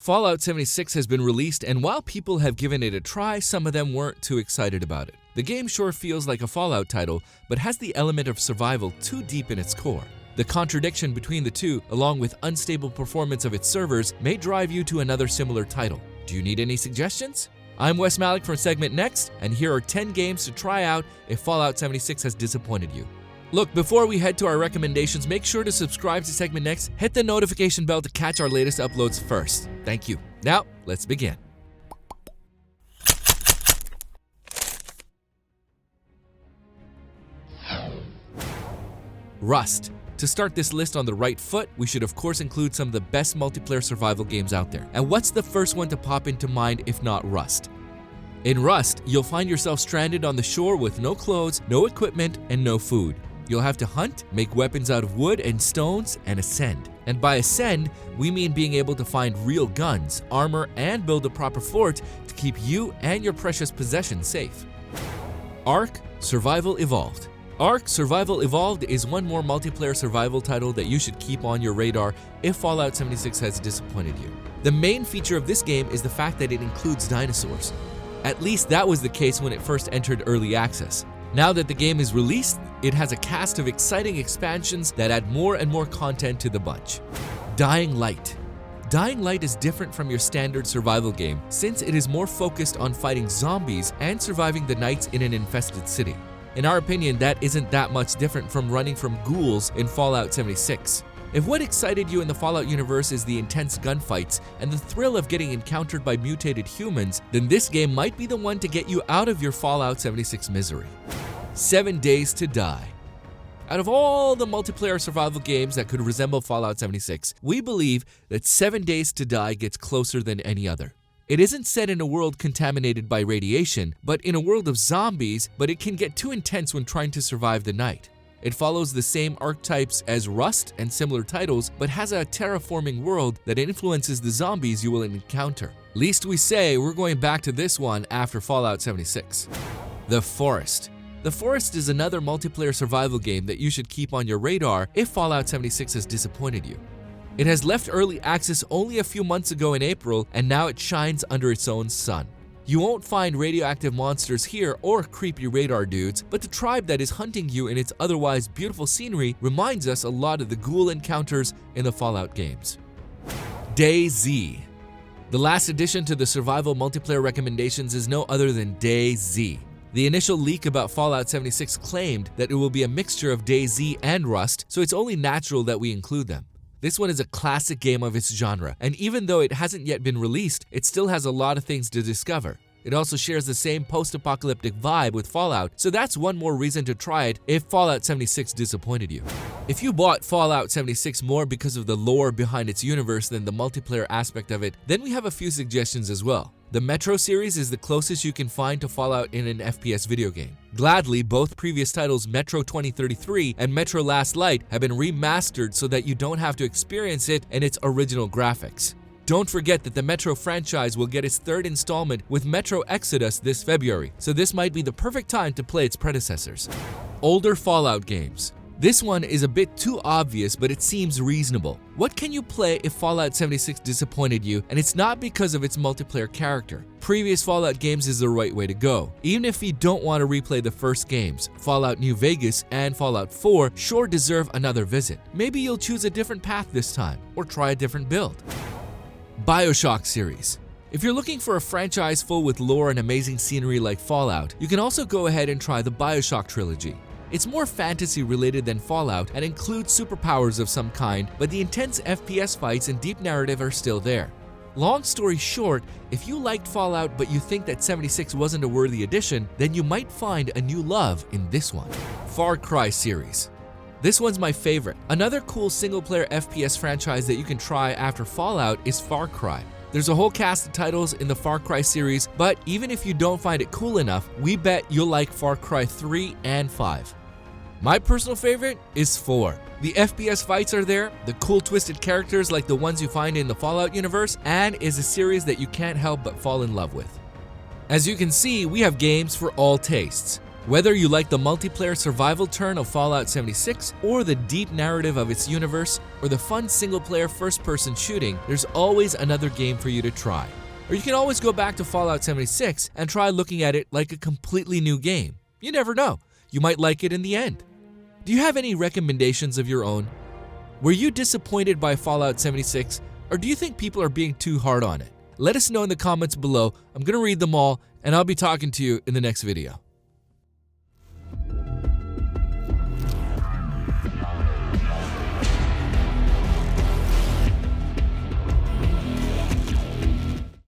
Fallout 76 has been released, and while people have given it a try, some of them weren't too excited about it. The game sure feels like a Fallout title, but has the element of survival too deep in its core. The contradiction between the two, along with unstable performance of its servers, may drive you to another similar title. Do you need any suggestions? I'm Wes Malik from SegmentNext, and here are 10 games to try out if Fallout 76 has disappointed you. Look, before we head to our recommendations, make sure to subscribe to SegmentNext, hit the notification bell to catch our latest uploads first. Thank you. Now, let's begin. Rust. To start this list on the right foot, we should of course include some of the best multiplayer survival games out there. And what's the first one to pop into mind if not Rust? In Rust, you'll find yourself stranded on the shore with no clothes, no equipment, and no food. You'll have to hunt, make weapons out of wood and stones, and ascend. And by ascend, we mean being able to find real guns, armor, and build a proper fort to keep you and your precious possessions safe. Ark Survival Evolved. Ark Survival Evolved is one more multiplayer survival title that you should keep on your radar if Fallout 76 has disappointed you. The main feature of this game is the fact that it includes dinosaurs. At least that was the case when it first entered early access. Now that the game is released, it has a cast of exciting expansions that add more and more content to the bunch. Dying Light. Dying Light is different from your standard survival game since it is more focused on fighting zombies and surviving the nights in an infested city. In our opinion, that isn't that much different from running from ghouls in Fallout 76. If what excited you in the Fallout universe is the intense gunfights and the thrill of getting encountered by mutated humans, then this game might be the one to get you out of your Fallout 76 misery. 7 Days to Die. Out of all the multiplayer survival games that could resemble Fallout 76, we believe that 7 Days to Die gets closer than any other. It isn't set in a world contaminated by radiation, but in a world of zombies, but it can get too intense when trying to survive the night. It follows the same archetypes as Rust and similar titles, but has a terraforming world that influences the zombies you will encounter. Least we say, we're going back to this one after Fallout 76. The Forest. The Forest is another multiplayer survival game that you should keep on your radar if Fallout 76 has disappointed you. It has left early access only a few months ago in April, and now it shines under its own sun. You won't find radioactive monsters here or creepy radar dudes, but the tribe that is hunting you in its otherwise beautiful scenery reminds us a lot of the ghoul encounters in the Fallout games. DayZ. The last addition to the survival multiplayer recommendations is no other than DayZ. The initial leak about Fallout 76 claimed that it will be a mixture of DayZ and Rust, so it's only natural that we include them. This one is a classic game of its genre, and even though it hasn't yet been released, it still has a lot of things to discover. It also shares the same post-apocalyptic vibe with Fallout, so that's one more reason to try it if Fallout 76 disappointed you. If you bought Fallout 76 more because of the lore behind its universe than the multiplayer aspect of it, then we have a few suggestions as well. The Metro series is the closest you can find to Fallout in an FPS video game. Gladly, both previous titles Metro 2033 and Metro Last Light have been remastered so that you don't have to experience it in its original graphics. Don't forget that the Metro franchise will get its third installment with Metro Exodus this February, so this might be the perfect time to play its predecessors. Older Fallout games. This one is a bit too obvious, but it seems reasonable. What can you play if Fallout 76 disappointed you, and it's not because of its multiplayer character? Previous Fallout games is the right way to go. Even if you don't want to replay the first games, Fallout New Vegas and Fallout 4 sure deserve another visit. Maybe you'll choose a different path this time, or try a different build. Bioshock Series. If you're looking for a franchise full with lore and amazing scenery like Fallout, you can also go ahead and try the Bioshock trilogy. It's more fantasy related than Fallout and includes superpowers of some kind, but the intense FPS fights and deep narrative are still there. Long story short, if you liked Fallout but you think that 76 wasn't a worthy addition, then you might find a new love in this one. Far Cry series. This one's my favorite. Another cool single-player FPS franchise that you can try after Fallout is Far Cry. There's a whole cast of titles in the Far Cry series, but even if you don't find it cool enough, we bet you'll like Far Cry 3 and 5. My personal favorite is 4. The FPS fights are there, the cool twisted characters like the ones you find in the Fallout universe, and is a series that you can't help but fall in love with. As you can see, we have games for all tastes. Whether you like the multiplayer survival turn of Fallout 76 or the deep narrative of its universe, or the fun single-player first-person shooting, there's always another game for you to try. Or you can always go back to Fallout 76 and try looking at it like a completely new game. You never know, you might like it in the end. Do you have any recommendations of your own? Were you disappointed by Fallout 76, or do you think people are being too hard on it? Let us know in the comments below. I'm going to read them all, and I'll be talking to you in the next video.